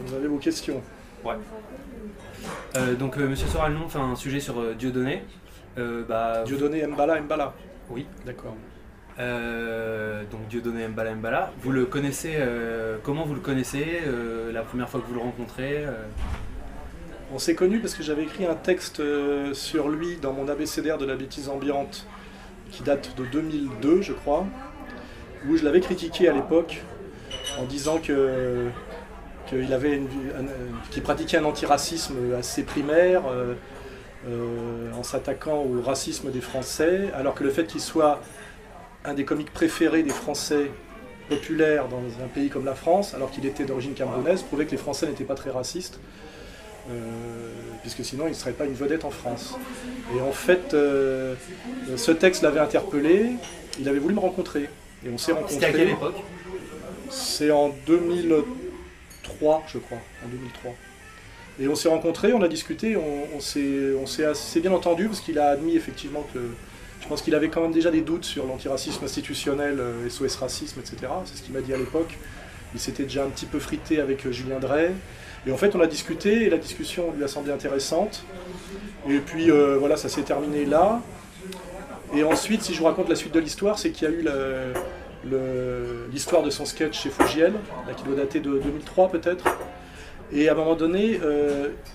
Vous avez vos questions. Ouais. Donc Monsieur Soralnon fait un sujet sur Dieudonné. Dieudonné Mbala Mbala. Oui. D'accord. Donc Dieudonné Mbala. Vous le connaissez, comment vous le connaissez la première fois que vous le rencontrez On s'est connus parce que j'avais écrit un texte sur lui dans mon abécédaire de la bêtise ambiante qui date de 2002, je crois, où je l'avais critiqué à l'époque en disant qu'il pratiquait un antiracisme assez primaire en s'attaquant au racisme des Français, alors que le fait qu'il soit un des comiques préférés des Français populaires dans un pays comme la France, alors qu'il était d'origine camerounaise, prouvait que les Français n'étaient pas très racistes, puisque sinon il ne serait pas une vedette en France. Et en fait, ce texte l'avait interpellé, il avait voulu me rencontrer. Et on s'est rencontrés. C'était à quelle époque? C'est en 2003, je crois, en 2003. Et on s'est rencontrés, on a discuté, on s'est assez bien entendu, parce qu'il a admis effectivement que... Je pense qu'il avait quand même déjà des doutes sur l'antiracisme institutionnel, SOS Racisme, etc. C'est ce qu'il m'a dit à l'époque. Il s'était déjà un petit peu frité avec Julien Drey. Et en fait, on a discuté, et la discussion lui a semblé intéressante. Et puis, voilà, ça s'est terminé là. Et ensuite, si je vous raconte la suite de l'histoire, c'est qu'il y a eu l'histoire de son sketch chez Fogiel, là, qui doit dater de 2003 peut-être. Et à un moment donné,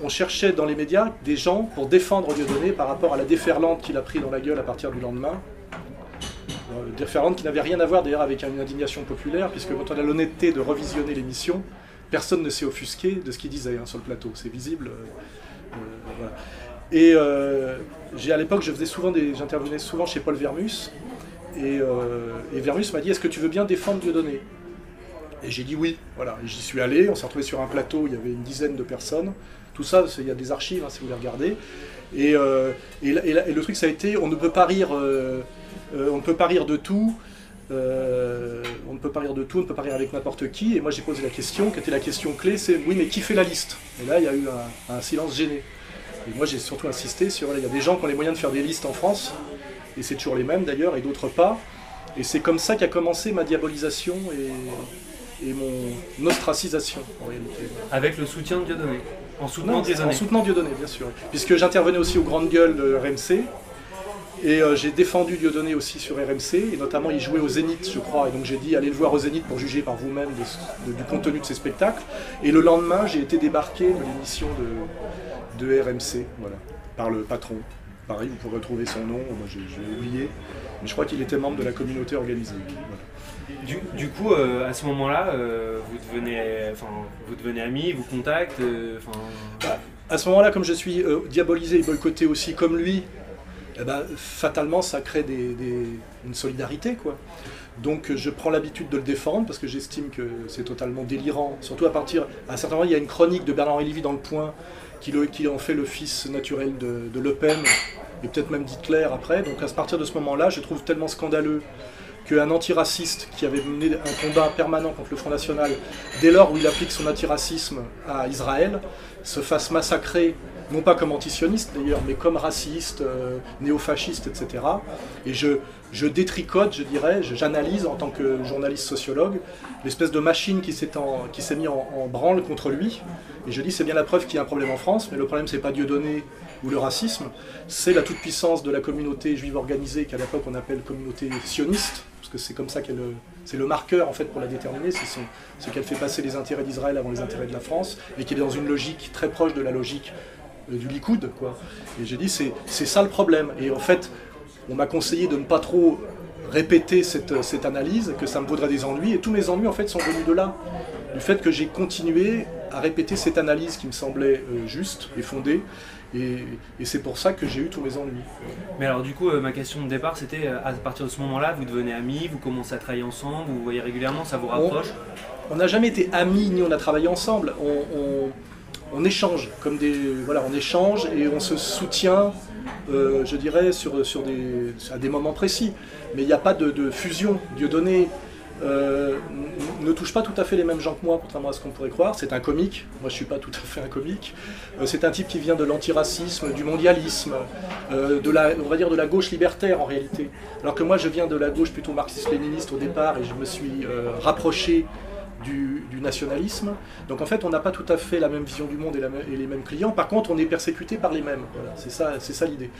on cherchait dans les médias des gens pour défendre Dieudonné par rapport à la déferlante qu'il a pris dans la gueule à partir du lendemain. Déferlante qui n'avait rien à voir d'ailleurs avec une indignation populaire, puisque quand on a l'honnêteté de revisionner l'émission, personne ne s'est offusqué de ce qu'il disait sur le plateau, c'est visible. Voilà. Et à l'époque, j'intervenais souvent chez Paul Vermus, et Vermus m'a dit « Est-ce que tu veux bien défendre Dieudonné ?» Et j'ai dit oui, voilà. J'y suis allé, on s'est retrouvé sur un plateau, il y avait une dizaine de personnes. Tout ça, il y a des archives, si vous les regardez. Et le truc, ça a été, on ne peut pas rire, on ne peut pas rire de tout, on ne peut pas rire de tout, on ne peut pas rire avec n'importe qui. Et moi, j'ai posé la question, qui était la question clé, c'est oui, mais qui fait la liste? Et là, il y a eu un silence gêné. Et moi, j'ai surtout insisté sur, il y a des gens qui ont les moyens de faire des listes en France, et c'est toujours les mêmes d'ailleurs, et d'autres pas. Et c'est comme ça qu'a commencé ma diabolisation et mon ostracisation, en réalité. Avec le soutien de Dieudonné, en soutenant Dieudonné. En soutenant Dieudonné, bien sûr. Puisque j'intervenais aussi aux grandes gueules de RMC, et j'ai défendu Dieudonné aussi sur RMC, et notamment il jouait au Zénith, je crois, et donc j'ai dit allez le voir au Zénith pour juger par vous-même du contenu de ses spectacles. Et le lendemain, j'ai été débarqué de l'émission de RMC, voilà, par le patron. Pareil, vous pourrez retrouver son nom, moi j'ai oublié, mais je crois qu'il était membre de la communauté organisée. Voilà. Du coup, à ce moment-là, vous devenez amis, vous contactez. À ce moment-là, comme je suis diabolisé et boycotté aussi comme lui, fatalement, ça crée une solidarité, quoi. Donc je prends l'habitude de le défendre parce que j'estime que c'est totalement délirant. Surtout à un certain moment, il y a une chronique de Bernard-Henri Lévy dans Le Point qui en fait le fils naturel de Le Pen et peut-être même d'Hitler après. Donc à partir de ce moment-là, je trouve tellement scandaleux qu'un antiraciste qui avait mené un combat permanent contre le Front National, dès lors où il applique son antiracisme à Israël, se fasse massacrer, non pas comme antisioniste d'ailleurs, mais comme raciste, néofasciste, etc. Et je détricote, je dirais, j'analyse en tant que journaliste sociologue, l'espèce de machine qui s'est mise en branle contre lui. Et je dis c'est bien la preuve qu'il y a un problème en France, mais le problème c'est pas Dieudonné ou le racisme, c'est la toute-puissance de la communauté juive organisée qu'à l'époque on appelle communauté sioniste, parce que c'est comme ça c'est le marqueur en fait pour la déterminer, c'est qu'elle fait passer les intérêts d'Israël avant les intérêts de la France, et qui est dans une logique très proche de la logique du Likoud, quoi. Et j'ai dit c'est ça le problème. Et en fait, on m'a conseillé de ne pas trop répéter cette analyse, que ça me vaudrait des ennuis, et tous mes ennuis en fait sont venus de là, du fait que j'ai continué à répéter cette analyse qui me semblait juste et fondée, et c'est pour ça que j'ai eu tous mes ennuis. Mais alors du coup, ma question de départ c'était, à partir de ce moment-là, vous devenez amis, vous commencez à travailler ensemble, vous vous voyez régulièrement, ça vous rapproche? On n'a jamais été amis, ni on a travaillé ensemble, on échange, on échange et on se soutient, je dirais, à des moments précis. Mais il n'y a pas de fusion. Dieudonné ne touche pas tout à fait les mêmes gens que moi, contrairement à ce qu'on pourrait croire. C'est un comique, moi je ne suis pas tout à fait un comique. C'est un type qui vient de l'antiracisme, du mondialisme, on va dire de la gauche libertaire en réalité. Alors que moi je viens de la gauche plutôt marxiste-léniniste au départ, et je me suis rapproché du nationalisme. Donc en fait, on n'a pas tout à fait la même vision du monde et les mêmes clients. Par contre, on est persécuté par les mêmes. Voilà, c'est ça l'idée.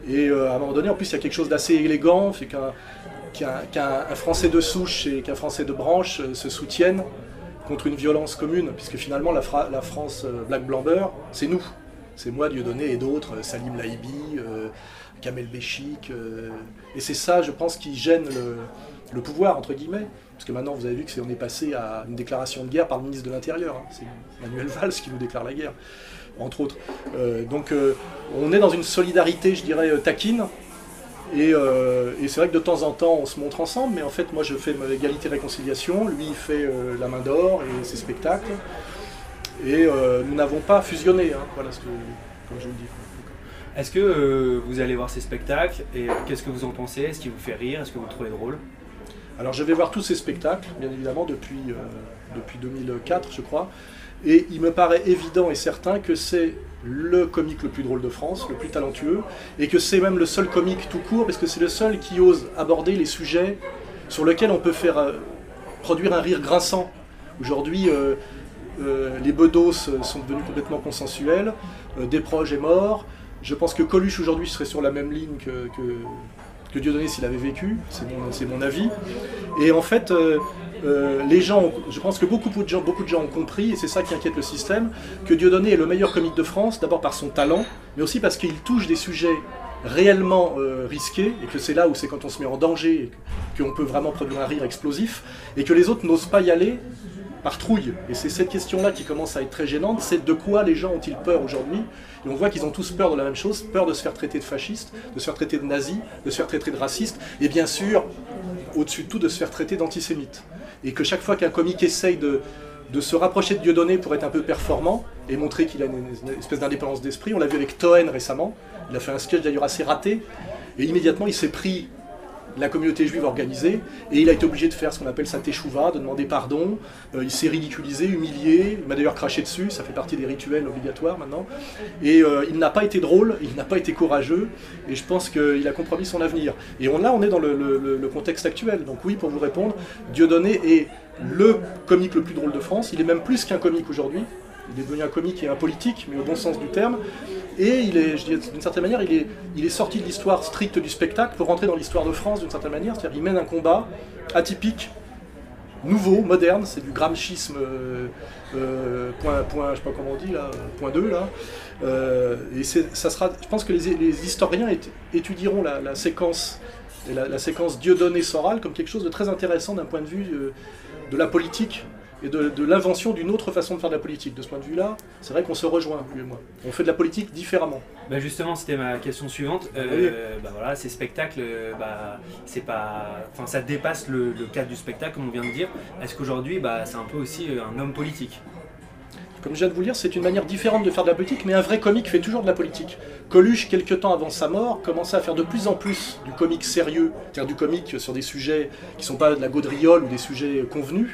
Et à un moment donné, en plus, il y a quelque chose d'assez élégant, c'est qu'un Français de souche et qu'un Français de branche se soutiennent contre une violence commune, puisque finalement la France Black Blamber, c'est nous. C'est moi, Dieudonné et d'autres, Salim Laïbi, Kamel Béchik. Et c'est ça, je pense, qui gêne le pouvoir, entre guillemets. Parce que maintenant, vous avez vu qu'on est passé à une déclaration de guerre par le ministre de l'Intérieur. Hein. C'est Manuel Valls qui nous déclare la guerre, entre autres. Donc on est dans une solidarité, je dirais, taquine. Et c'est vrai que de temps en temps, on se montre ensemble, mais en fait, moi, je fais égalité-réconciliation, lui, il fait la main d'or et ses spectacles. Et nous n'avons pas fusionné, hein, voilà ce que, comme je vous le dis. Est-ce que vous allez voir ces spectacles et qu'est-ce que vous en pensez? Est-ce qu'il vous fait rire? Est-ce que vous le trouvez drôle? Alors, je vais voir tous ces spectacles, bien évidemment, depuis 2004, je crois. Et il me paraît évident et certain que c'est le comique le plus drôle de France, le plus talentueux, et que c'est même le seul comique tout court, parce que c'est le seul qui ose aborder les sujets sur lesquels on peut faire produire un rire grinçant. Aujourd'hui, les bedos sont devenus complètement consensuels, Desproges est mort. Je pense que Coluche aujourd'hui serait sur la même ligne que Dieudonné s'il avait vécu, c'est mon avis. Et en fait, les gens, je pense que beaucoup de gens ont compris, et c'est ça qui inquiète le système, que Dieudonné est le meilleur comique de France, d'abord par son talent, mais aussi parce qu'il touche des sujets réellement risqués, et que c'est là où c'est quand on se met en danger, qu'on peut vraiment produire un rire explosif, et que les autres n'osent pas y aller par trouille. Et c'est cette question-là qui commence à être très gênante, c'est de quoi les gens ont-ils peur aujourd'hui? Et on voit qu'ils ont tous peur de la même chose, peur de se faire traiter de fasciste, de se faire traiter de nazi, de se faire traiter de raciste, et bien sûr, au-dessus de tout, de se faire traiter d'antisémite. Et que chaque fois qu'un comique essaye de se rapprocher de Dieudonné pour être un peu performant, et montrer qu'il a une espèce d'indépendance d'esprit, on l'a vu avec Toen récemment, il a fait un sketch d'ailleurs assez raté, et immédiatement il s'est pris la communauté juive organisée, et il a été obligé de faire ce qu'on appelle sa teshuva, de demander pardon, il s'est ridiculisé, humilié, il m'a d'ailleurs craché dessus, ça fait partie des rituels obligatoires maintenant, et il n'a pas été drôle, il n'a pas été courageux, et je pense qu'il a compromis son avenir. Et là, on est dans le contexte actuel, donc oui, pour vous répondre, Dieudonné est le comique le plus drôle de France, il est même plus qu'un comique aujourd'hui, il est devenu un comique et un politique, mais au bon sens du terme. Et il est, je dirais, d'une certaine manière, il est sorti de l'histoire stricte du spectacle pour rentrer dans l'histoire de France d'une certaine manière. C'est-à-dire qu'il mène un combat atypique, nouveau, moderne, c'est du gramschisme point, je sais pas comment on dit là, point 2 là. Et ça sera, je pense que les historiens étudieront la séquence, la séquence Dieudonné-Soral comme quelque chose de très intéressant d'un point de vue de la politique et de l'invention d'une autre façon de faire de la politique. De ce point de vue-là, c'est vrai qu'on se rejoint, lui et moi. On fait de la politique différemment. Bah justement, c'était ma question suivante. Oui. Bah voilà, ces spectacles, c'est pas, enfin, ça dépasse le cadre du spectacle, comme on vient de dire. Est-ce qu'aujourd'hui, c'est un peu aussi un homme politique? Comme je viens de vous le dire, c'est une manière différente de faire de la politique, mais un vrai comique fait toujours de la politique. Coluche, quelques temps avant sa mort, commençait à faire de plus en plus du comique sérieux, c'est-à-dire du comique sur des sujets qui ne sont pas de la gaudriole ou des sujets convenus,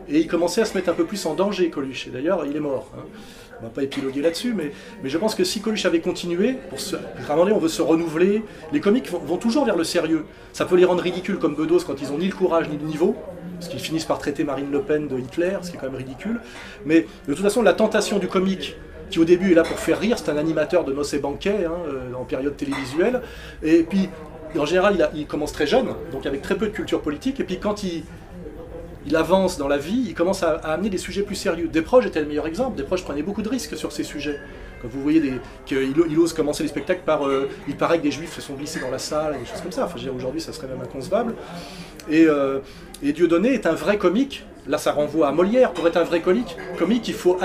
et il commençait à se mettre un peu plus en danger, Coluche. Et d'ailleurs, il est mort. Hein. On ne va pas épiloguer là-dessus, mais je pense que si Coluche avait continué, à un moment donné, on veut se renouveler, les comiques vont toujours vers le sérieux. Ça peut les rendre ridicules comme Bedos quand ils n'ont ni le courage ni le niveau, parce qu'ils finissent par traiter Marine Le Pen de Hitler, ce qui est quand même ridicule. Mais de toute façon, la tentation du comique, qui au début est là pour faire rire, c'est un animateur de noces et banquets, en période télévisuelle, et puis en général, il commence très jeune, donc avec très peu de culture politique, et puis quand il avance dans la vie, il commence à amener des sujets plus sérieux. Desproges était le meilleur exemple. Desproges prenait beaucoup de risques sur ces sujets. Quand vous voyez qu'il ose commencer les spectacles par il paraît que des juifs se sont glissés dans la salle, des choses comme ça. Enfin, aujourd'hui, ça serait même inconcevable. Et Dieudonné est un vrai comique. Là, ça renvoie à Molière. Pour être un vrai comique, il faut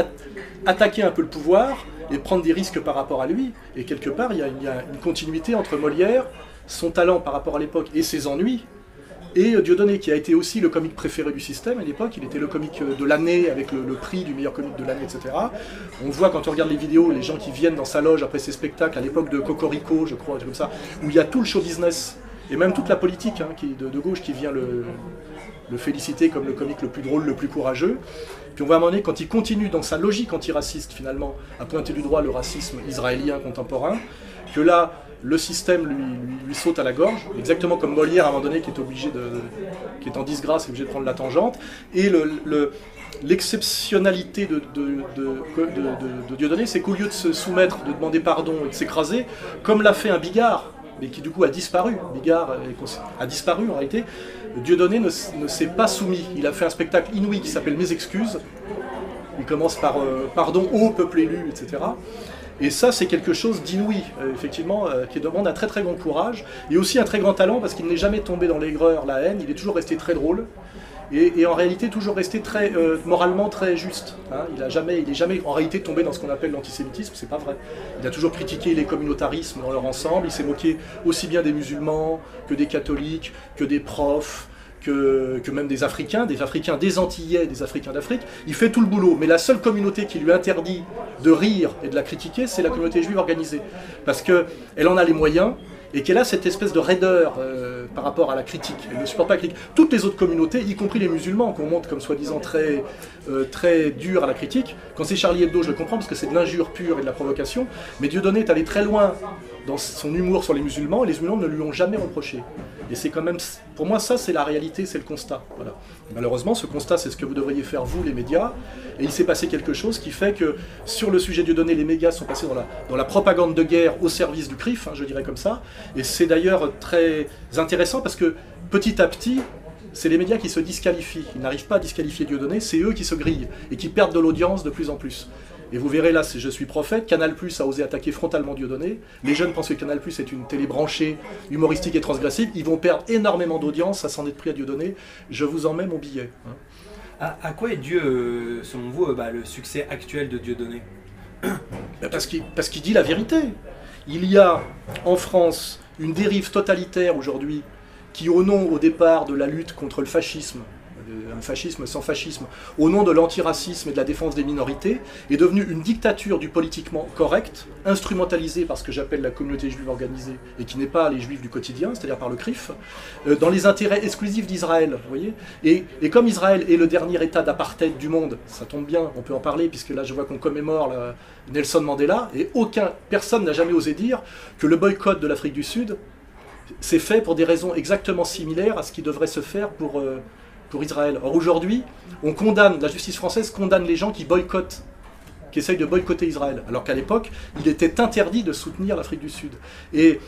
attaquer un peu le pouvoir et prendre des risques par rapport à lui. Et quelque part, il y a une continuité entre Molière, son talent par rapport à l'époque et ses ennuis, et Dieudonné, qui a été aussi le comique préféré du système à l'époque. Il était le comique de l'année, avec le prix du meilleur comique de l'année, etc. On voit quand on regarde les vidéos, les gens qui viennent dans sa loge après ses spectacles, à l'époque de Cocorico, je crois, comme ça, où il y a tout le show business, et même toute la politique de gauche qui vient le féliciter comme le comique le plus drôle, le plus courageux. Puis on voit à un moment donné, quand il continue dans sa logique antiraciste, finalement, à pointer du doigt le racisme israélien contemporain, que là, le système lui saute à la gorge, exactement comme Molière à un moment donné qui est en disgrâce, qui est obligé de prendre la tangente, et l'exceptionnalité de Dieudonné, c'est qu'au lieu de se soumettre, de demander pardon et de s'écraser, comme l'a fait un Bigard, mais qui du coup a disparu, Bigard a disparu en réalité, Dieudonné ne s'est pas soumis. Il a fait un spectacle inouï qui s'appelle Mes excuses. Il commence par pardon au peuple élu, etc. Et ça, c'est quelque chose d'inouï, effectivement, qui demande un très très grand courage, et aussi un très grand talent, parce qu'il n'est jamais tombé dans l'aigreur, la haine, il est toujours resté très drôle, et en réalité toujours resté très, moralement très juste. Hein. Il n'est jamais en réalité tombé dans ce qu'on appelle l'antisémitisme, c'est pas vrai. Il a toujours critiqué les communautarismes dans leur ensemble, il s'est moqué aussi bien des musulmans, que des catholiques, que des profs, que même des Africains, des Antillais, des Africains d'Afrique. Il fait tout le boulot, mais la seule communauté qui lui interdit de rire et de la critiquer, c'est la communauté juive organisée. Parce qu'elle en a les moyens, et qu'elle a cette espèce de raideur par rapport à la critique. Elle ne supporte pas la critique. Toutes les autres communautés, y compris les musulmans, qu'on montre comme soi-disant très durs à la critique, quand c'est Charlie Hebdo, je le comprends, parce que c'est de l'injure pure et de la provocation, mais Dieudonné est allé très loin dans son humour sur les musulmans, et les musulmans ne lui ont jamais reproché. Et c'est quand même, pour moi, ça c'est la réalité, c'est le constat. Voilà. Malheureusement, ce constat, c'est ce que vous devriez faire, vous, les médias, et il s'est passé quelque chose qui fait que, sur le sujet Dieudonné, les médias sont passés dans la propagande de guerre au service du CRIF, hein, je dirais comme ça, et c'est d'ailleurs très intéressant parce que, petit à petit, c'est les médias qui se disqualifient. Ils n'arrivent pas à disqualifier Dieudonné, c'est eux qui se grillent, et qui perdent de l'audience de plus en plus. Et vous verrez là, Je suis prophète, Canal+ a osé attaquer frontalement Dieudonné. Les jeunes pensent que Canal+ est une télé branchée, humoristique et transgressive. Ils vont perdre énormément d'audience à s'en être pris à Dieudonné. Je vous en mets mon billet. Hein. À quoi est dû, selon vous, le succès actuel de Dieudonné? Parce qu'il dit la vérité. Il y a en France une dérive totalitaire aujourd'hui qui, au nom au départ de la lutte contre le fascisme, un fascisme sans fascisme, au nom de l'antiracisme et de la défense des minorités, est devenue une dictature du politiquement correct, instrumentalisée par ce que j'appelle la communauté juive organisée, et qui n'est pas les juifs du quotidien, c'est-à-dire par le CRIF, dans les intérêts exclusifs d'Israël, vous voyez. Et comme Israël est le dernier état d'apartheid du monde, ça tombe bien, on peut en parler, puisque là je vois qu'on commémore Nelson Mandela, et personne n'a jamais osé dire que le boycott de l'Afrique du Sud s'est fait pour des raisons exactement similaires à ce qui devrait se faire pour Israël. Or aujourd'hui, la justice française condamne les gens qui essayent de boycotter Israël, alors qu'à l'époque, il était interdit de soutenir l'Afrique du Sud. Et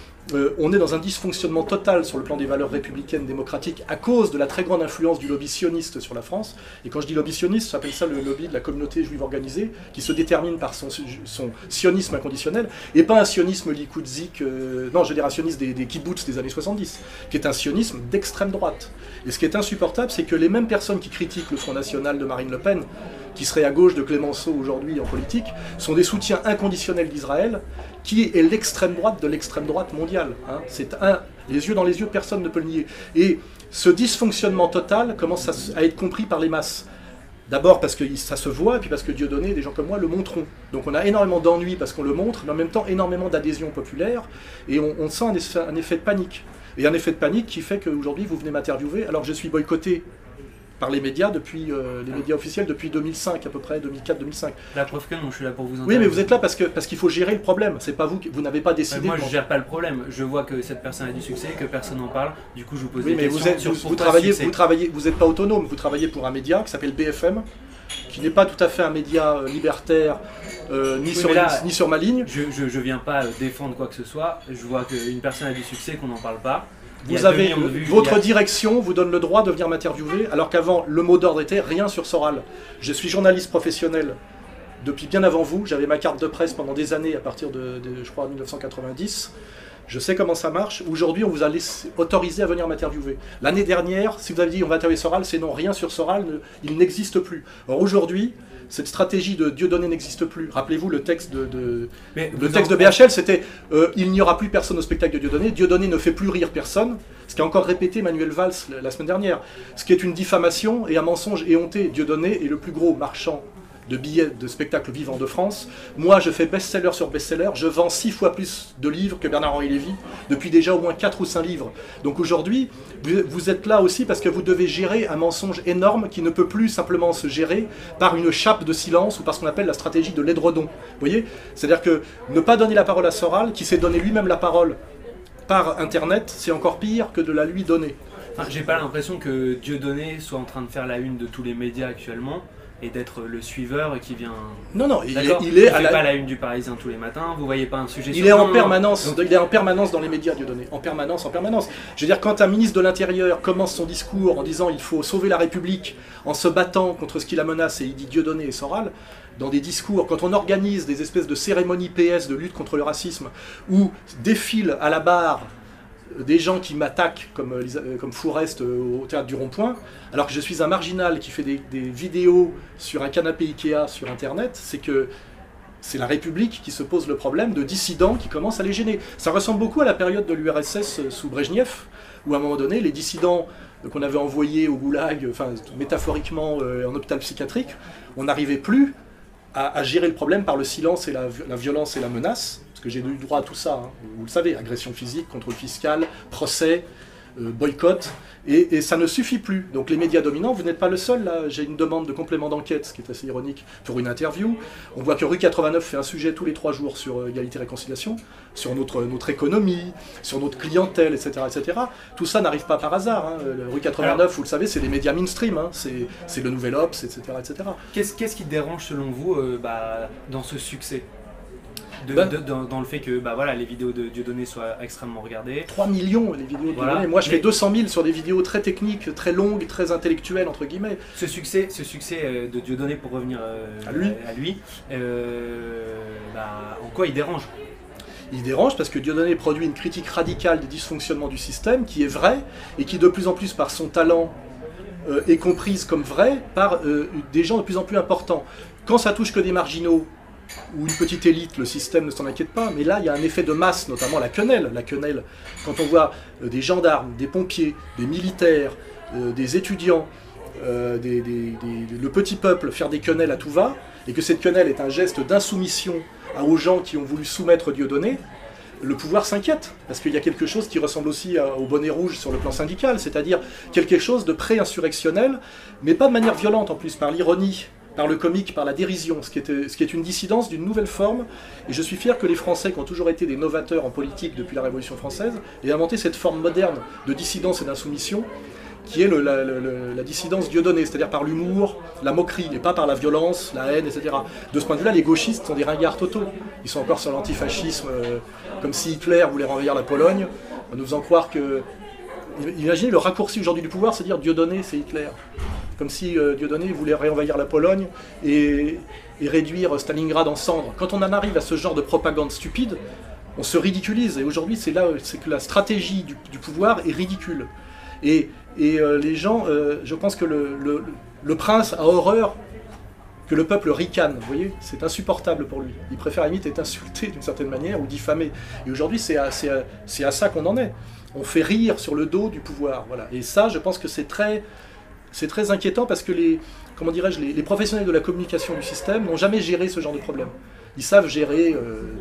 on est dans un dysfonctionnement total sur le plan des valeurs républicaines, démocratiques, à cause de la très grande influence du lobby sioniste sur la France. Et quand je dis lobby sioniste, j'appelle ça le lobby de la communauté juive organisée, qui se détermine par son sionisme inconditionnel, et pas un sionisme likoudzik, non, je veux dire un sionisme des kibbutz des années 70, qui est un sionisme d'extrême droite. Et ce qui est insupportable, c'est que les mêmes personnes qui critiquent le Front National de Marine Le Pen, qui serait à gauche de Clémenceau aujourd'hui en politique, sont des soutiens inconditionnels d'Israël, qui est l'extrême droite de l'extrême droite mondiale. Hein. Les yeux dans les yeux, personne ne peut le nier. Et ce dysfonctionnement total commence à être compris par les masses. D'abord parce que ça se voit, et puis parce que Dieudonné, des gens comme moi, le montreront. Donc on a énormément d'ennuis parce qu'on le montre, mais en même temps énormément d'adhésion populaire, et on sent un effet de panique. Et un effet de panique qui fait qu'aujourd'hui vous venez m'interviewer, alors que je suis boycotté par les médias les médias officiels depuis 2005 à peu près, 2004-2005. La preuve que non, je suis là pour vous interviewer. Oui, mais vous êtes là parce qu'il faut gérer le problème. C'est pas vous n'avez pas décidé. Moi, je gère pas le problème. Je vois que cette personne a du succès, que personne n'en parle. Du coup, je vous pose des questions. Vous n'êtes pas autonome. Vous travaillez pour un média qui s'appelle BFM, qui n'est pas tout à fait un média libertaire, ni sur ma ligne. Je viens pas défendre quoi que ce soit. Je vois qu'une personne a du succès, qu'on n'en parle pas. Votre direction vous donne le droit de venir m'interviewer, alors qu'avant, le mot d'ordre était rien sur Soral. Je suis journaliste professionnel depuis bien avant vous. J'avais ma carte de presse pendant des années, à partir je crois, 1990. Je sais comment ça marche. Aujourd'hui, on vous a autorisé à venir m'interviewer. L'année dernière, si vous avez dit on va interviewer Soral, c'est non, rien sur Soral, il n'existe plus. Or aujourd'hui, cette stratégie de Dieudonné n'existe plus. Rappelez-vous, le texte de BHL, c'était il n'y aura plus personne au spectacle de Dieudonné. Dieudonné ne fait plus rire personne. Ce qu'a encore répété Manuel Valls la semaine dernière. Ce qui est une diffamation et un mensonge éhonté. Dieudonné est le plus gros marchand de billets de spectacles vivants de France. Moi, je fais best-seller sur best-seller. Je vends 6 fois plus de livres que Bernard-Henri Lévy, depuis déjà au moins 4 ou 5 livres. Donc aujourd'hui, vous êtes là aussi parce que vous devez gérer un mensonge énorme qui ne peut plus simplement se gérer par une chape de silence ou par ce qu'on appelle la stratégie de l'édredon. Vous voyez? C'est-à-dire que ne pas donner la parole à Soral, qui s'est donné lui-même la parole par Internet, c'est encore pire que de la lui donner. Enfin, j'ai pas l'impression que Dieudonné soit en train de faire la une de tous les médias actuellement. et d'être le suiveur qui vient... Non, non, il il est fait pas la une du Parisien tous les matins, vous voyez pas un sujet il est en permanence, il est en permanence dans les médias, Dieudonné, en permanence, en permanence. Je veux dire, quand un ministre de l'Intérieur commence son discours en disant il faut sauver la République en se battant contre ce qui la menace, et il dit Dieudonné et Soral, dans des discours, quand on organise des espèces de cérémonies PS de lutte contre le racisme, où défilent à la barre des gens qui m'attaquent comme Fourest au théâtre du Rond-Point, alors que je suis un marginal qui fait des vidéos sur un canapé Ikea sur Internet, c'est que c'est la République qui se pose le problème de dissidents qui commencent à les gêner. Ça ressemble beaucoup à la période de l'URSS sous Brejnev, où à un moment donné, les dissidents qu'on avait envoyés au goulag, enfin métaphoriquement en hôpital psychiatrique, on n'arrivait plus à gérer le problème par le silence et la violence et la menace, parce que j'ai eu droit à tout ça, hein, vous le savez, agression physique, contrôle fiscal, procès, boycott, et ça ne suffit plus. Donc les médias dominants, vous n'êtes pas le seul, là, j'ai une demande de complément d'enquête, ce qui est assez ironique, pour une interview. On voit que Rue 89 fait un sujet tous les 3 jours sur égalité et réconciliation, sur notre économie, sur notre clientèle, etc. etc. Tout ça n'arrive pas par hasard. Hein. Rue 89, alors, vous le savez, c'est les médias mainstream, hein. C'est le Nouvel Obs, etc. etc. Qu'est-ce qui dérange selon vous dans ce succès dans le fait que voilà, les vidéos de Dieudonné soient extrêmement regardées. 3 millions les vidéos de Dieudonné. Moi je fais 200 000 sur des vidéos très techniques, très longues, très intellectuelles entre guillemets. Ce succès de Dieudonné, pour revenir à lui en quoi il dérange? Il dérange parce que Dieudonné produit une critique radicale des dysfonctionnements du système qui est vraie et qui de plus en plus par son talent est comprise comme vraie par des gens de plus en plus importants. Quand ça touche que des marginaux ou une petite élite, le système ne s'en inquiète pas, mais là il y a un effet de masse, notamment la quenelle. La quenelle, quand on voit des gendarmes, des pompiers, des militaires, des étudiants, le petit peuple faire des quenelles à tout va, et que cette quenelle est un geste d'insoumission aux gens qui ont voulu soumettre Dieudonné, le pouvoir s'inquiète, parce qu'il y a quelque chose qui ressemble aussi au bonnet rouge sur le plan syndical, c'est-à-dire quelque chose de pré-insurrectionnel, mais pas de manière violente en plus, par l'ironie, par le comique, par la dérision, ce qui est une dissidence d'une nouvelle forme. Et je suis fier que les Français, qui ont toujours été des novateurs en politique depuis la Révolution française, aient inventé cette forme moderne de dissidence et d'insoumission, qui est la dissidence Dieudonné, c'est-à-dire par l'humour, la moquerie, et pas par la violence, la haine, etc. De ce point de vue-là, les gauchistes sont des ringards totaux. Ils sont encore sur l'antifascisme, comme si Hitler voulait renvers la Pologne, en nous faisant croire que... Imaginez le raccourci aujourd'hui du pouvoir, c'est dire Dieudonné, c'est Hitler. Comme si Dieudonné voulait réenvahir la Pologne et réduire Stalingrad en cendres. Quand on en arrive à ce genre de propagande stupide, on se ridiculise. Et aujourd'hui, c'est que la stratégie du pouvoir est ridicule. Et les gens, je pense que le prince a horreur que le peuple ricane. Vous voyez, c'est insupportable pour lui. Il préfère à la limite être insulté d'une certaine manière ou diffamé. Et aujourd'hui, c'est à ça qu'on en est. On fait rire sur le dos du pouvoir. Voilà. Et ça, je pense que c'est très inquiétant parce que les professionnels de la communication du système n'ont jamais géré ce genre de problème. Ils savent gérer,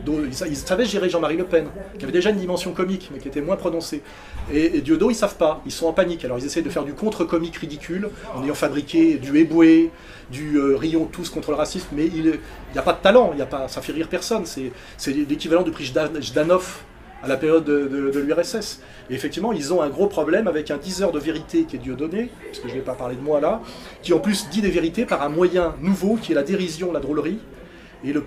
ils savaient gérer Jean-Marie Le Pen, qui avait déjà une dimension comique, mais qui était moins prononcée. Et Diodo, ils savent pas, ils sont en panique. Alors ils essayent de faire du contre-comique ridicule, en ayant fabriqué du Eboué, du rions tous contre le racisme, mais il n'y a pas de talent, ça fait rire personne. C'est l'équivalent du prix Jdanov à la période de l'URSS. Et effectivement, ils ont un gros problème avec un diseur de vérité qui est Dieudonné, parce que je ne vais pas parler de moi là, qui en plus dit des vérités par un moyen nouveau qui est la dérision, la drôlerie. Et le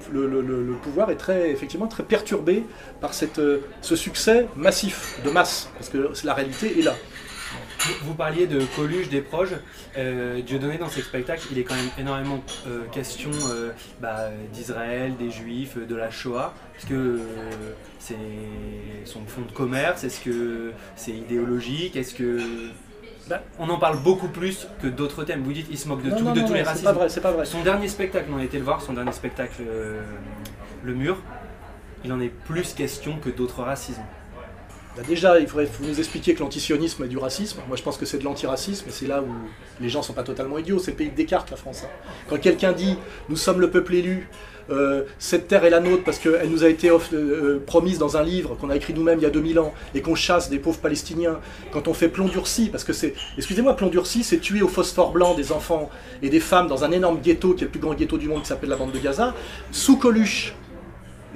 pouvoir est effectivement très perturbé par ce succès massif, de masse, parce que la réalité est là. Vous parliez de Coluche, des proches. Dieudonné, dans ses spectacles, il est quand même énormément question d'Israël, des Juifs, de la Shoah. Est-ce que c'est son fond de commerce? Est-ce que c'est idéologique? Est-ce que... on en parle beaucoup plus que d'autres thèmes. Vous dites qu'il se moque de tous les racismes. C'est pas vrai. Son dernier spectacle, on a été le voir, son dernier spectacle, Le Mur, il en est plus question que d'autres racismes. Déjà, il faut nous expliquer que l'antisionisme est du racisme. Moi, je pense que c'est de l'antiracisme, et c'est là où les gens ne sont pas totalement idiots. C'est le pays de Descartes, la France. Quand quelqu'un dit « nous sommes le peuple élu », cette terre est la nôtre parce qu'elle nous a été promise dans un livre qu'on a écrit nous-mêmes il y a 2000 ans et qu'on chasse des pauvres Palestiniens, quand on fait plomb durci, parce que c'est, excusez-moi, plomb durci, c'est tuer au phosphore blanc des enfants et des femmes dans un énorme ghetto qui est le plus grand ghetto du monde qui s'appelle la bande de Gaza, sous Coluche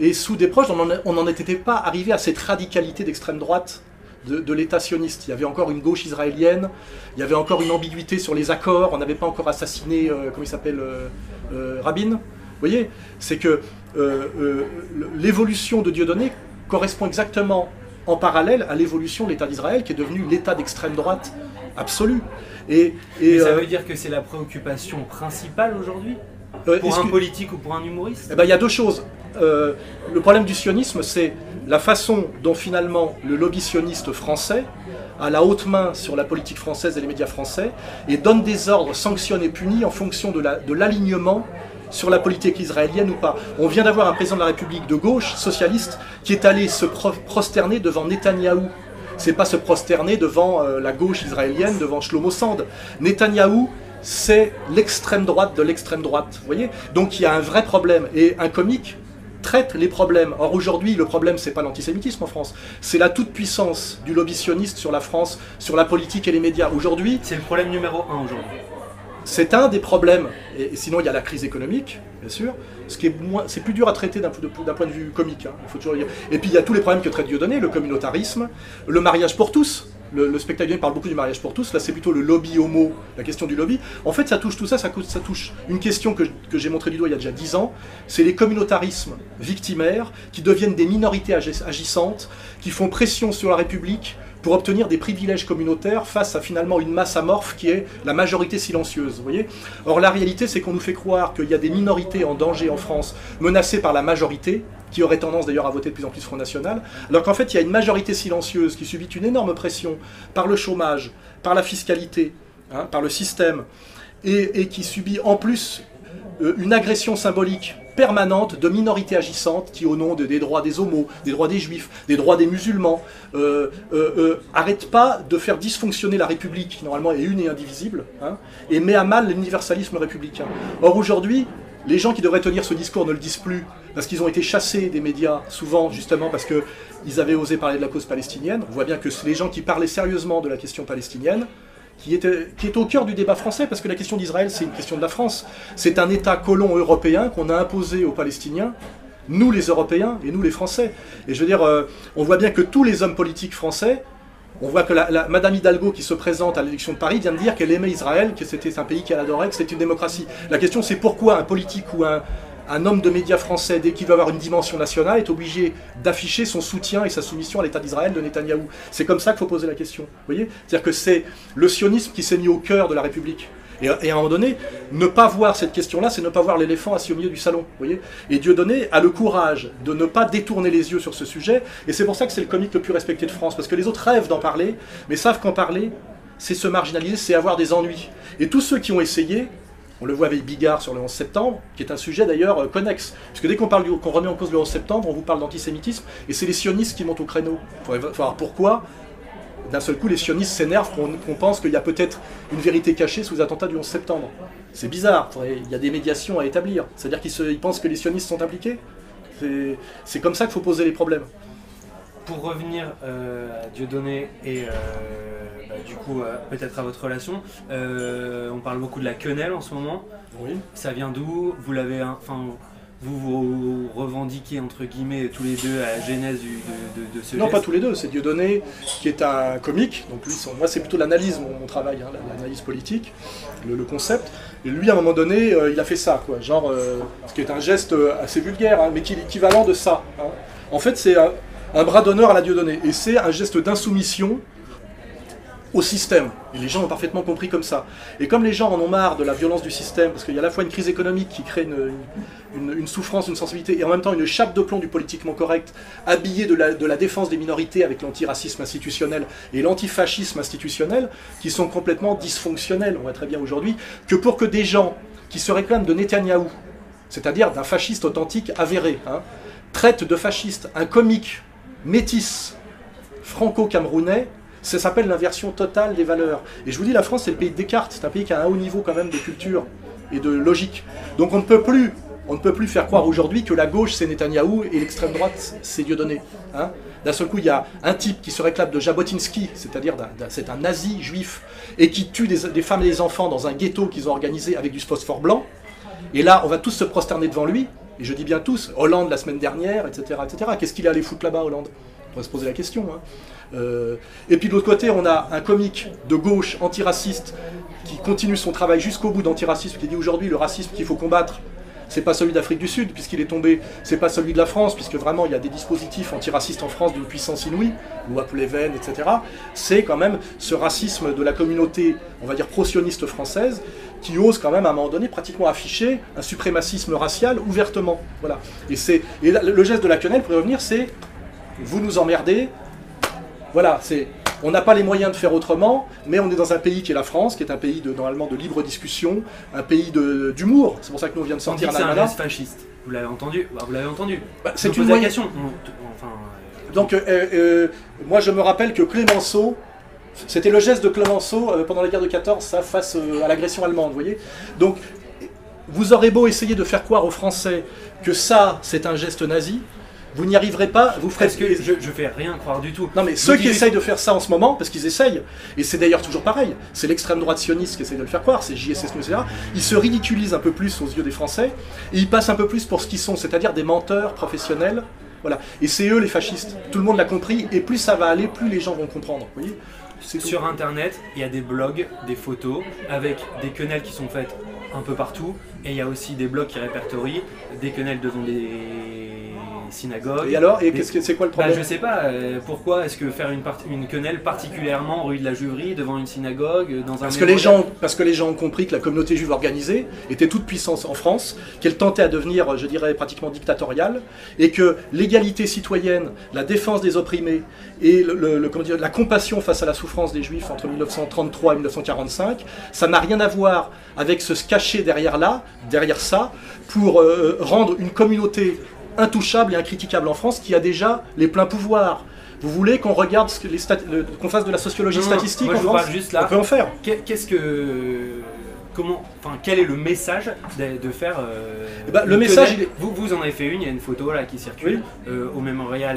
et sous des proches, on n'en était pas arrivé à cette radicalité d'extrême droite de l'État sioniste. Il y avait encore une gauche israélienne, il y avait encore une ambiguïté sur les accords, on n'avait pas encore assassiné, comment il s'appelle, Rabin. Vous voyez, c'est que l'évolution de Dieudonné correspond exactement en parallèle à l'évolution de l'État d'Israël, qui est devenu l'État d'extrême droite absolu. Et ça veut dire que c'est la préoccupation principale aujourd'hui pour un politique ou pour un humoriste? Eh ben, il y a deux choses. Le problème du sionisme, c'est la façon dont finalement le lobby sioniste français a la haute main sur la politique française et les médias français et donne des ordres, sanctionne et punit en fonction de l'alignement sur la politique israélienne ou pas. On vient d'avoir un président de la République de gauche, socialiste, qui est allé se prosterner devant Netanyahou. C'est pas se prosterner devant la gauche israélienne, devant Shlomo Sand. Netanyahou, c'est l'extrême droite de l'extrême droite. Vous voyez? Donc il y a un vrai problème. Et un comique traite les problèmes. Or aujourd'hui, le problème, c'est pas l'antisémitisme en France. C'est la toute-puissance du lobby sioniste sur la France, sur la politique et les médias. Aujourd'hui, c'est le problème numéro 1 aujourd'hui. C'est un des problèmes, et sinon il y a la crise économique, bien sûr, c'est plus dur à traiter d'un point de vue comique, hein, il faut toujours le dire. Et puis il y a tous les problèmes que traite Dieudonné, le communautarisme, le mariage pour tous. Le spectacle parle beaucoup du mariage pour tous, là c'est plutôt le lobby homo, la question du lobby. En fait ça touche tout ça, ça touche une question que j'ai montré du doigt il y a déjà 10 ans, c'est les communautarismes victimaires qui deviennent des minorités agissantes, qui font pression sur la République, pour obtenir des privilèges communautaires face à finalement une masse amorphe qui est la majorité silencieuse. Vous voyez ? Or la réalité c'est qu'on nous fait croire qu'il y a des minorités en danger en France menacées par la majorité, qui aurait tendance d'ailleurs à voter de plus en plus Front National, alors qu'en fait il y a une majorité silencieuse qui subit une énorme pression par le chômage, par la fiscalité, hein, par le système, et qui subit en plus une agression symbolique permanente de minorités agissantes qui, au nom des droits des homos, des droits des juifs, des droits des musulmans, arrêtent pas de faire dysfonctionner la République, qui normalement est une et indivisible, hein, et met à mal l'universalisme républicain. Or aujourd'hui, les gens qui devraient tenir ce discours ne le disent plus, parce qu'ils ont été chassés des médias, souvent justement parce qu'ils avaient osé parler de la cause palestinienne. On voit bien que c'est les gens qui parlaient sérieusement de la question palestinienne, qui est au cœur du débat français, parce que la question d'Israël, c'est une question de la France. C'est un État colon européen qu'on a imposé aux Palestiniens, nous les Européens et nous les Français. Et je veux dire, on voit bien que tous les hommes politiques français, on voit que Madame Hidalgo qui se présente à l'élection de Paris vient de dire qu'elle aimait Israël, que c'était un pays qu'elle adorait, que c'était une démocratie. La question c'est pourquoi un politique ou un homme de médias français, dès qu'il veut avoir une dimension nationale, est obligé d'afficher son soutien et sa soumission à l'État d'Israël de Netanyahou. C'est comme ça qu'il faut poser la question. Vous voyez ? C'est-à-dire que c'est le sionisme qui s'est mis au cœur de la République. Et à un moment donné, ne pas voir cette question-là, c'est ne pas voir l'éléphant assis au milieu du salon. Vous voyez ? Et Dieudonné a le courage de ne pas détourner les yeux sur ce sujet, et c'est pour ça que c'est le comique le plus respecté de France, parce que les autres rêvent d'en parler, mais savent qu'en parler, c'est se marginaliser, c'est avoir des ennuis. Et tous ceux qui ont essayé, on le voit avec Bigard sur le 11 septembre, qui est un sujet d'ailleurs connexe. Parce que dès qu'on remet en cause le 11 septembre, on vous parle d'antisémitisme, et c'est les sionistes qui montent au créneau. Il faut voir pourquoi, d'un seul coup, les sionistes s'énervent qu'on pense qu'il y a peut-être une vérité cachée sous les attentats du 11 septembre. C'est bizarre, il y a des médiations à établir. C'est-à-dire qu'ils pensent que les sionistes sont impliqués. C'est comme ça qu'il faut poser les problèmes. Pour revenir à Dieudonné et du coup peut-être à votre relation, on parle beaucoup de la quenelle en ce moment. Oui. Ça vient d'où? Vous l'avez, vous revendiquez entre guillemets tous les deux à la genèse de ce Non, geste. pas tous les deux. C'est Dieudonné qui est un comique. Donc lui, moi c'est plutôt l'analyse, mon travail, hein, l'analyse politique, le concept. Et lui, à un moment donné, il a fait ça, quoi. Genre, ce qui est un geste assez vulgaire, hein, mais qui est l'équivalent de ça. Hein. En fait, c'est un bras d'honneur à la Dieudonné. Et c'est un geste d'insoumission au système. Et les gens ont parfaitement compris comme ça. Et comme les gens en ont marre de la violence du système, parce qu'il y a à la fois une crise économique qui crée une souffrance, une sensibilité, et en même temps une chape de plomb du politiquement correct, habillée de la défense des minorités avec l'antiracisme institutionnel et l'antifascisme institutionnel, qui sont complètement dysfonctionnels, on voit très bien aujourd'hui, que pour que des gens qui se réclament de Netanyahou, c'est-à-dire d'un fasciste authentique avéré, hein, traitent de fasciste un comique métis franco-camerounais, ça s'appelle l'inversion totale des valeurs. Et je vous dis, la France, c'est le pays de Descartes. C'est un pays qui a un haut niveau quand même de culture et de logique. Donc on ne peut plus faire croire aujourd'hui que la gauche, c'est Netanyahou et l'extrême droite, c'est Dieudonné. Hein. D'un seul coup, il y a un type qui se réclame de Jabotinsky, c'est-à-dire c'est un nazi juif, et qui tue des femmes et des enfants dans un ghetto qu'ils ont organisé avec du phosphore blanc. Et là, on va tous se prosterner devant lui. Et je dis bien tous, Hollande la semaine dernière, etc. etc. Qu'est-ce qu'il est allé foutre là-bas, Hollande ? va se poser la question. Hein. Et puis de l'autre côté, on a un comique de gauche antiraciste qui continue son travail jusqu'au bout d'antiracisme, qui dit aujourd'hui le racisme qu'il faut combattre, c'est pas celui d'Afrique du Sud, puisqu'il est tombé, c'est pas celui de la France, puisque vraiment il y a des dispositifs antiracistes en France d'une puissance inouïe, loi Pleven, etc. C'est quand même ce racisme de la communauté, on va dire pro-sioniste française, qui ose quand même à un moment donné pratiquement afficher un suprémacisme racial ouvertement. Voilà. Et le geste de la quenelle, pour y revenir, c'est vous nous emmerdez, voilà, on n'a pas les moyens de faire autrement, mais on est dans un pays qui est la France, qui est un pays normalement de libre discussion, un pays d'humour. C'est pour ça que nous on vient de sortir un almanach. C'est un geste fasciste. Vous l'avez entendu. Vous l'avez entendu. C'est une question. Donc, moi je me rappelle que Clémenceau, c'était le geste de Clémenceau pendant la guerre de 14, ça, face à l'agression allemande, vous voyez. Donc, vous aurez beau essayer de faire croire aux Français que ça, c'est un geste nazi, vous n'y arriverez pas, vous ferez... Parce que je fais rien croire du tout. Non mais ceux qui essayent de faire ça en ce moment, parce qu'ils essayent, et c'est d'ailleurs toujours pareil, c'est l'extrême droite sioniste qui essaie de le faire croire, c'est JSS, etc. Ils se ridiculisent un peu plus aux yeux des Français, et ils passent un peu plus pour ce qu'ils sont, c'est-à-dire des menteurs professionnels. Voilà. Et c'est eux les fascistes. Tout le monde l'a compris, et plus ça va aller, plus les gens vont comprendre. Vous voyez ? Sur internet, il y a des blogs, des photos, avec des quenelles qui sont faites un peu partout, et il y a aussi des blogs qui répertorient des quenelles devant des synagogues. Et alors, c'est quoi le problème? Je sais pas, pourquoi est-ce que faire une quenelle particulièrement rue de la Juiverie, devant une synagogue, dans un... Parce que les gens ont compris que la communauté juive organisée était toute puissance en France, qu'elle tentait à devenir, je dirais, pratiquement dictatoriale, et que l'égalité citoyenne, la défense des opprimés, et la compassion face à la souffrance des Juifs entre 1933 et 1945, ça n'a rien à voir avec se cacher derrière ça, pour rendre une communauté intouchable et incritiquable en France qui a déjà les pleins pouvoirs. Vous voulez qu'on regarde qu'on fasse de la sociologie statistique moi, en France? Juste là. On peut en faire. Quel est le message de faire le message, vous en avez fait une, il y a une photo là qui circule au mémorial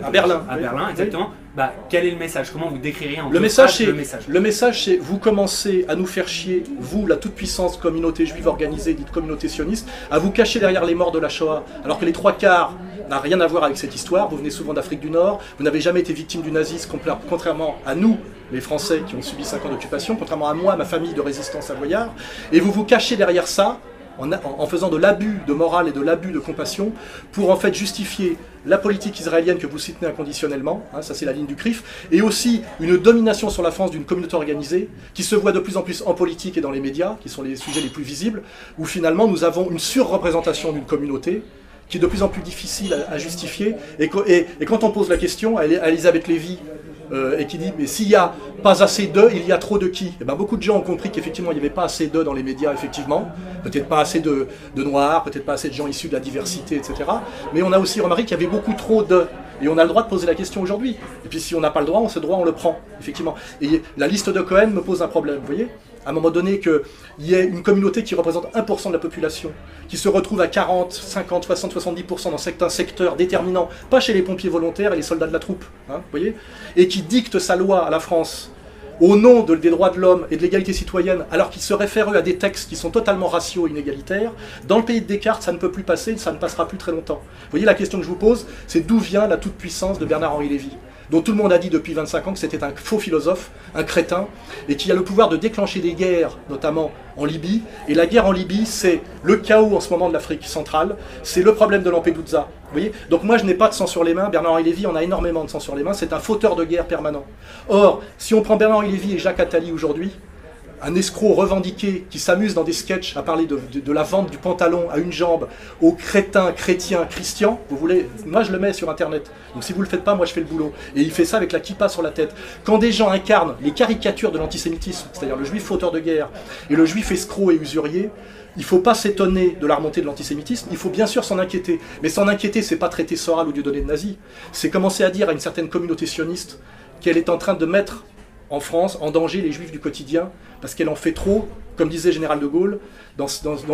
à Berlin. À Berlin, exactement. Oui. Quel est le message? Comment vous décririez en le message, c'est vous commencez à nous faire chier, vous, la toute-puissance communauté juive organisée, dite communauté sioniste, à vous cacher derrière les morts de la Shoah, alors que les trois quarts n'a rien à voir avec cette histoire. Vous venez souvent d'Afrique du Nord, vous n'avez jamais été victime du nazisme, contrairement à nous, les Français qui ont subi 5 ans d'occupation, contrairement à moi, ma famille de résistants savoyards, et vous vous cachez derrière ça, en faisant de l'abus de morale et de l'abus de compassion, pour en fait justifier la politique israélienne que vous soutenez inconditionnellement, hein, ça c'est la ligne du CRIF, et aussi une domination sur la France d'une communauté organisée, qui se voit de plus en plus en politique et dans les médias, qui sont les sujets les plus visibles, où finalement nous avons une surreprésentation d'une communauté, qui est de plus en plus difficile à justifier, et quand on pose la question à Elisabeth Lévy, et qui dit mais s'il n'y a pas assez d'eux, il y a trop de qui? Et beaucoup de gens ont compris qu'effectivement il n'y avait pas assez d'eux dans les médias, effectivement, peut-être pas assez de noirs, peut-être pas assez de gens issus de la diversité, etc. Mais on a aussi remarqué qu'il y avait beaucoup trop d'eux. Et on a le droit de poser la question aujourd'hui. Et puis si on n'a pas le droit, on le prend, effectivement. Et la liste de Cohen me pose un problème, vous voyez? À un moment donné, qu'il y ait une communauté qui représente 1% de la population, qui se retrouve à 40, 50, 60, 70% dans certains secteurs déterminants, pas chez les pompiers volontaires et les soldats de la troupe, hein, vous voyez, et qui dicte sa loi à la France au nom des droits de l'homme et de l'égalité citoyenne, alors qu'ils se réfèrent eux à des textes qui sont totalement raciaux et inégalitaires, dans le pays de Descartes, ça ne peut plus passer, ça ne passera plus très longtemps. Vous voyez, la question que je vous pose, c'est d'où vient la toute-puissance de Bernard-Henri Lévy, dont tout le monde a dit depuis 25 ans que c'était un faux philosophe, un crétin, et qui a le pouvoir de déclencher des guerres, notamment en Libye. Et la guerre en Libye, c'est le chaos en ce moment de l'Afrique centrale, c'est le problème de Lampedusa. Vous voyez ? Donc moi, je n'ai pas de sang sur les mains, Bernard-Henri Lévy en a énormément de sang sur les mains, c'est un fauteur de guerre permanent. Or, si on prend Bernard-Henri Lévy et Jacques Attali aujourd'hui, un escroc revendiqué qui s'amuse dans des sketchs à parler de la vente du pantalon à une jambe aux crétins, chrétiens, christians, vous voulez, moi je le mets sur internet, donc si vous le faites pas, moi je fais le boulot. Et il fait ça avec la kippa sur la tête. Quand des gens incarnent les caricatures de l'antisémitisme, c'est-à-dire le juif fauteur de guerre et le juif escroc et usurier, il ne faut pas s'étonner de la remontée de l'antisémitisme, il faut bien sûr s'en inquiéter. Mais s'en inquiéter, c'est pas traiter Soral ou Dieudonné de nazi, c'est commencer à dire à une certaine communauté sioniste qu'elle est en train de mettre en France, en danger les juifs du quotidien, parce qu'elle en fait trop, comme disait le général de Gaulle, dans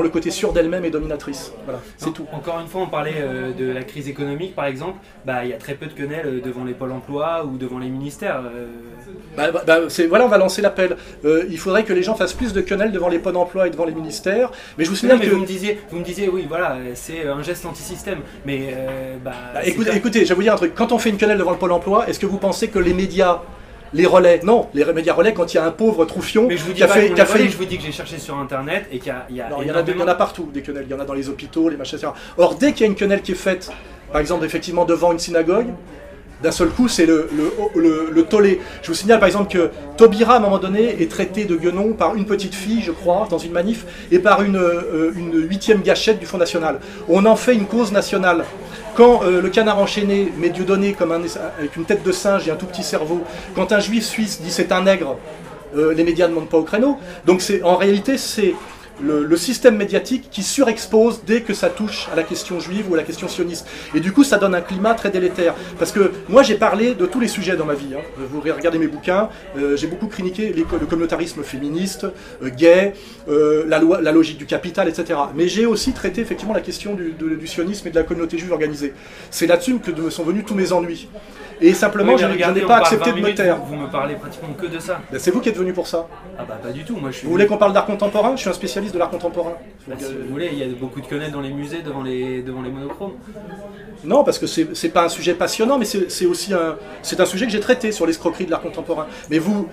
le côté sûr d'elle-même et dominatrice. Voilà, c'est tout. Encore une fois, on parlait de la crise économique, par exemple. Il y a très peu de quenelles devant les pôles emploi ou devant les ministères. Voilà, on va lancer l'appel. Il faudrait que les gens fassent plus de quenelles devant les pôles emploi et devant les ministères. Mais je vous signale que... Vous me disiez, oui, voilà, c'est un geste anti-système. Mais écoutez, je vais vous dire un truc. Quand on fait une quenelle devant le pôle emploi, est-ce que vous pensez que les médias, les relais, non, les médias relais, quand il y a un pauvre troufion je vous dis que j'ai cherché sur internet et qu'il y a non, il y en a partout des quenelles, il y en a dans les hôpitaux, les machins, etc. Or, dès qu'il y a une quenelle qui est faite, par exemple, effectivement, devant une synagogue, d'un seul coup, c'est le tollé. Je vous signale par exemple que Taubira, à un moment donné, est traité de guenon par une petite fille, je crois, dans une manif, et par une 8e gâchette du Front National. On en fait une cause nationale. Quand le canard enchaîné met Dieudonné comme avec une tête de singe et un tout petit cerveau, quand un juif suisse dit c'est un nègre, les médias ne montent pas au créneau. Donc en réalité, c'est le système médiatique qui surexpose dès que ça touche à la question juive ou à la question sioniste. Et du coup, ça donne un climat très délétère. Parce que moi, j'ai parlé de tous les sujets dans ma vie. Hein. Vous regardez mes bouquins, j'ai beaucoup critiqué le communautarisme féministe, gay, la logique du capital, etc. Mais j'ai aussi traité effectivement la question du sionisme et de la communauté juive organisée. C'est là-dessus que me sont venus tous mes ennuis. Et simplement, je n'ai pas accepté de me taire. Vous me parlez pratiquement que de ça. C'est vous qui êtes venu pour ça. Ah bah pas du tout. Moi, Vous voulez qu'on parle d'art contemporain? Je suis un spécialiste de l'art contemporain. Si vous voulez, il y a beaucoup de quenelles dans les musées devant les monochromes. Non, parce que c'est pas un sujet passionnant, mais c'est aussi un sujet que j'ai traité sur l'escroquerie de l'art contemporain. Mais vous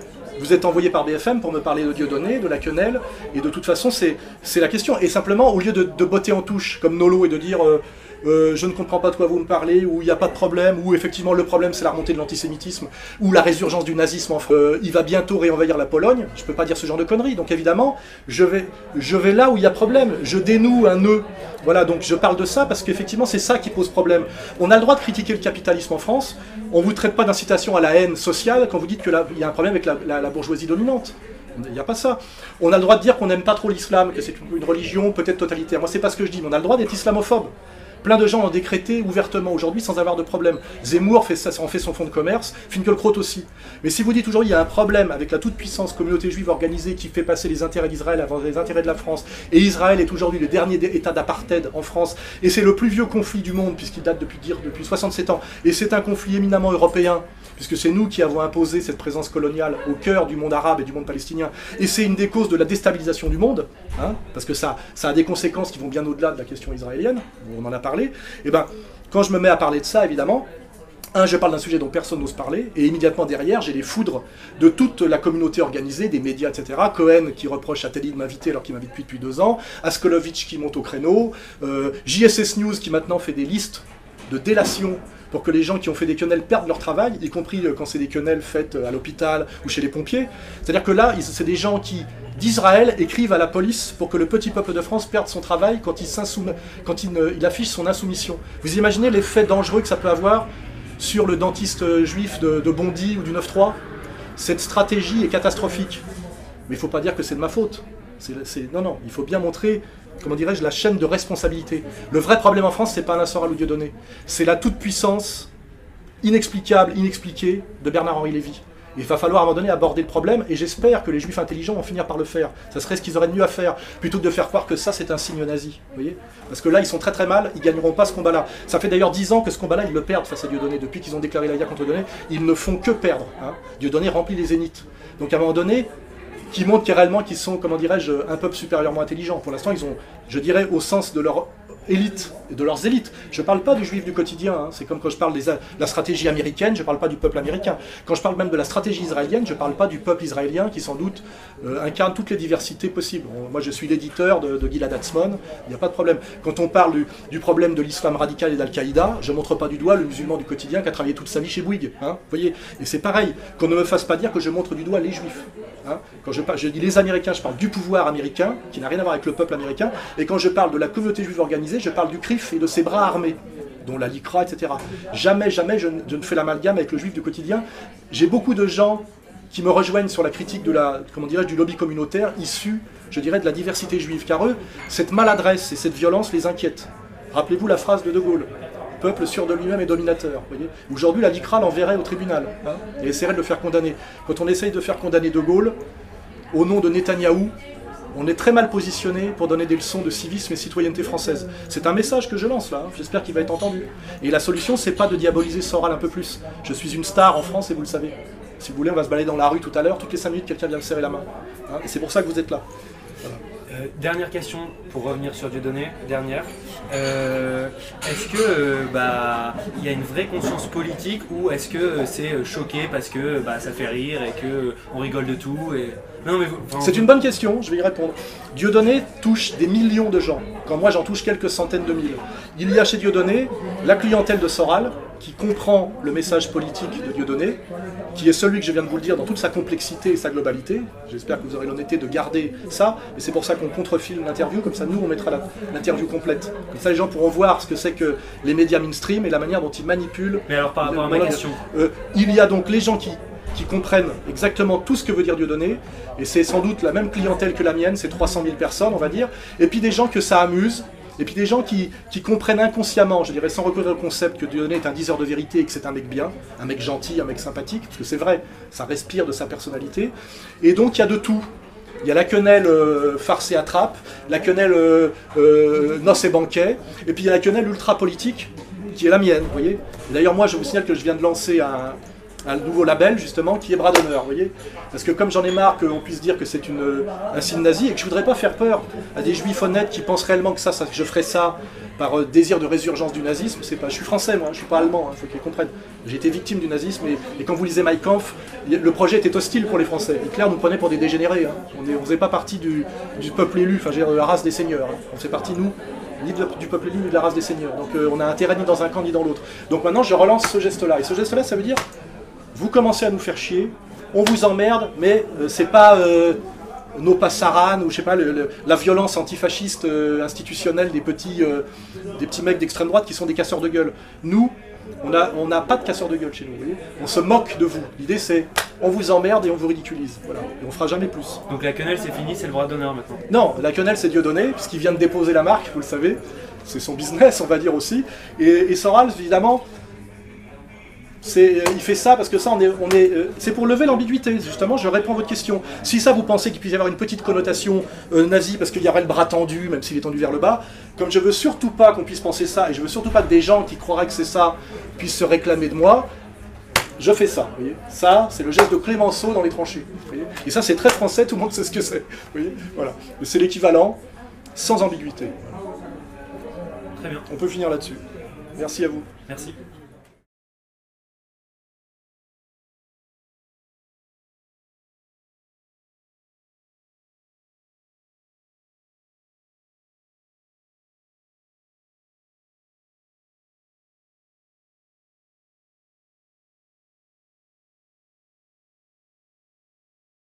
êtes envoyé par BFM pour me parler de Dieudonné, de la quenelle, et de toute façon, c'est la question. Et simplement, au lieu de botter en touche, comme Nolo, et de dire... je ne comprends pas de quoi vous me parlez, ou il n'y a pas de problème, ou effectivement le problème c'est la remontée de l'antisémitisme, ou la résurgence du nazisme en France. Il va bientôt réenvahir la Pologne, je ne peux pas dire ce genre de conneries, donc évidemment, je vais là où il y a problème, je dénoue un nœud. Voilà, donc je parle de ça parce qu'effectivement c'est ça qui pose problème. On a le droit de critiquer le capitalisme en France, on ne vous traite pas d'incitation à la haine sociale quand vous dites qu'il y a un problème avec la bourgeoisie dominante. Il n'y a pas ça. On a le droit de dire qu'on n'aime pas trop l'islam, que c'est une religion peut-être totalitaire. Moi c'est pas ce que je dis, mais on a le droit d'être islamophobe. Plein de gens l'ont décrété ouvertement aujourd'hui sans avoir de problème. Zemmour en fait son fonds de commerce, Finkielkraut aussi. Mais si vous dites aujourd'hui il y a un problème avec la toute-puissance communauté juive organisée qui fait passer les intérêts d'Israël avant les intérêts de la France, et Israël est aujourd'hui le dernier état d'apartheid en France, et c'est le plus vieux conflit du monde puisqu'il date depuis 67 ans, et c'est un conflit éminemment européen, puisque c'est nous qui avons imposé cette présence coloniale au cœur du monde arabe et du monde palestinien, et c'est une des causes de la déstabilisation du monde, hein, parce que ça a des conséquences qui vont bien au-delà de la question israélienne, on en a parlé. Et ben, quand je me mets à parler de ça, évidemment, je parle d'un sujet dont personne n'ose parler, et immédiatement derrière, j'ai les foudres de toute la communauté organisée, des médias, etc. Cohen qui reproche à Telly de m'inviter alors qu'il m'invite depuis 2 ans, Askolovitch qui monte au créneau, JSS News qui maintenant fait des listes de délation pour que les gens qui ont fait des quenelles perdent leur travail, y compris quand c'est des quenelles faites à l'hôpital ou chez les pompiers. C'est-à-dire que là, c'est des gens qui, d'Israël, écrivent à la police pour que le petit peuple de France perde son travail quand il affiche son insoumission. Vous imaginez l'effet dangereux que ça peut avoir sur le dentiste juif de Bondy ou du 9-3? Cette stratégie est catastrophique. Mais il ne faut pas dire que c'est de ma faute. Non, il faut bien montrer... comment dirais-je, la chaîne de responsabilité. Le vrai problème en France, c'est pas Alain Soral ou Dieudonné. C'est la toute-puissance inexplicable, inexpliquée de Bernard-Henri Lévy. Il va falloir à un moment donné aborder le problème, et j'espère que les juifs intelligents vont finir par le faire. Ça serait ce qu'ils auraient de mieux à faire, plutôt que de faire croire que ça c'est un signe nazi. Vous voyez? Parce que là, ils sont très très mal, ils gagneront pas ce combat-là. Ça fait d'ailleurs 10 ans que ce combat-là, ils le perdent face à Dieudonné. Depuis qu'ils ont déclaré la guerre contre Dieudonné, ils ne font que perdre. Hein. Dieudonné remplit les zéniths. Donc à un moment donné, qui montrent réellement qu'ils sont, comment dirais-je, un peuple supérieurement intelligent. Pour l'instant, ils ont, je dirais, au sens de leur élite, et de leurs élites. Je ne parle pas du juif du quotidien, hein. C'est comme quand je parle de la stratégie américaine, je ne parle pas du peuple américain. Quand je parle même de la stratégie israélienne, je ne parle pas du peuple israélien qui sans doute incarne toutes les diversités possibles. Moi je suis l'éditeur de Gilad Atzmon, il n'y a pas de problème. Quand on parle du problème de l'islam radical et d'Al-Qaïda, je ne montre pas du doigt le musulman du quotidien qui a travaillé toute sa vie chez Bouygues. Hein, vous voyez. Et c'est pareil, qu'on ne me fasse pas dire que je montre du doigt les juifs. Hein. Quand je dis les Américains, je parle du pouvoir américain, qui n'a rien à voir avec le peuple américain, et quand je parle de la communauté juive organisée, je parle du CRIF et de ses bras armés, dont la LICRA, etc. Jamais, jamais je ne fais l'amalgame avec le juif du quotidien. J'ai beaucoup de gens qui me rejoignent sur la critique de du lobby communautaire issu, je dirais, de la diversité juive, car eux, cette maladresse et cette violence les inquiètent. Rappelez-vous la phrase de De Gaulle. peuple sûr de lui-même et dominateur. Aujourd'hui, la LICRA l'enverrait au tribunal hein, et essaierait de le faire condamner. Quand on essaye de faire condamner De Gaulle, au nom de Netanyahou, on est très mal positionné pour donner des leçons de civisme et citoyenneté française. C'est un message que je lance là, hein. J'espère qu'il va être entendu. Et la solution, c'est pas de diaboliser Soral un peu plus. Je suis une star en France et vous le savez. Si vous voulez, on va se balader dans la rue tout à l'heure, toutes les 5 minutes, quelqu'un vient me serrer la main. Hein, et c'est pour ça que vous êtes là. Voilà. Dernière question, pour revenir sur Dieudonné, dernière. Est-ce que il y a une vraie conscience politique ou est-ce que c'est choqué parce que ça fait rire et qu'on rigole de tout et... Non, mais c'est une bonne question, je vais y répondre. Dieudonné touche des millions de gens, quand moi j'en touche quelques centaines de mille. Il y a chez Dieudonné la clientèle de Soral qui comprend le message politique de Dieudonné, qui est celui que je viens de vous le dire dans toute sa complexité et sa globalité. J'espère que vous aurez l'honnêteté de garder ça, et c'est pour ça qu'on contrefilme l'interview, comme ça nous on mettra l'interview complète. Comme ça les gens pourront voir ce que c'est que les médias mainstream et la manière dont ils manipulent. Mais alors par rapport à ma question... il y a donc les gens qui comprennent exactement tout ce que veut dire Dieudonné, et c'est sans doute la même clientèle que la mienne, c'est 300 000 personnes on va dire, et puis des gens que ça amuse, et puis des gens qui comprennent inconsciemment, je dirais sans reconnaître le concept que Dieudonné est un diseur de vérité et que c'est un mec bien, un mec gentil, un mec sympathique, parce que c'est vrai, ça respire de sa personnalité, et donc il y a de tout. Il y a la quenelle farce et attrape, la quenelle noce et banquet, et puis il y a la quenelle ultra politique, qui est la mienne, vous voyez. D'ailleurs moi je vous signale que je viens de lancer un nouveau label justement qui est Bras d'honneur, vous voyez. Parce que comme j'en ai marre qu'on puisse dire que c'est un signe nazi et que je voudrais pas faire peur à des juifs honnêtes qui pensent réellement que je ferais ça par désir de résurgence du nazisme, c'est pas, je suis français moi, je suis pas allemand, faut qu'ils comprennent. J'ai été victime du nazisme et quand vous lisez Mein Kampf, le projet était hostile pour les Français. Hitler nous prenait pour des dégénérés, hein. On faisait pas partie du peuple élu, enfin je veux dire de la race des seigneurs, hein. On faisait partie nous ni du peuple élu ni de la race des seigneurs. Donc on a intérêt ni dans un camp ni dans l'autre. Donc maintenant je relance ce geste-là. Et ce geste-là ça veut dire vous commencez à nous faire chier, on vous emmerde, mais c'est pas nos passaran ou je sais pas la violence antifasciste institutionnelle des petits mecs d'extrême droite qui sont des casseurs de gueule. Nous, on n'a pas de casseurs de gueule chez nous, vous voyez. On se moque de vous. L'idée c'est on vous emmerde et on vous ridiculise. Voilà. Et on fera jamais plus. Donc la quenelle c'est fini, c'est le Bras d'honneur maintenant. Non, la quenelle c'est Dieudonné, puisqu'il vient de déposer la marque, vous le savez. C'est son business, on va dire aussi. Et Soral, évidemment. Il fait ça parce que ça, c'est pour lever l'ambiguïté, justement, je réponds à votre question. Si ça, vous pensez qu'il puisse y avoir une petite connotation nazie parce qu'il y aurait le bras tendu, même s'il est tendu vers le bas, comme je veux surtout pas qu'on puisse penser ça, et je veux surtout pas que des gens qui croiraient que c'est ça puissent se réclamer de moi, je fais ça, vous voyez. Ça, c'est le geste de Clémenceau dans les tranchées, vous voyez. Et ça, c'est très français, tout le monde sait ce que c'est, vous voyez. Voilà. C'est l'équivalent, sans ambiguïté. Très bien. On peut finir là-dessus. Merci à vous. Merci.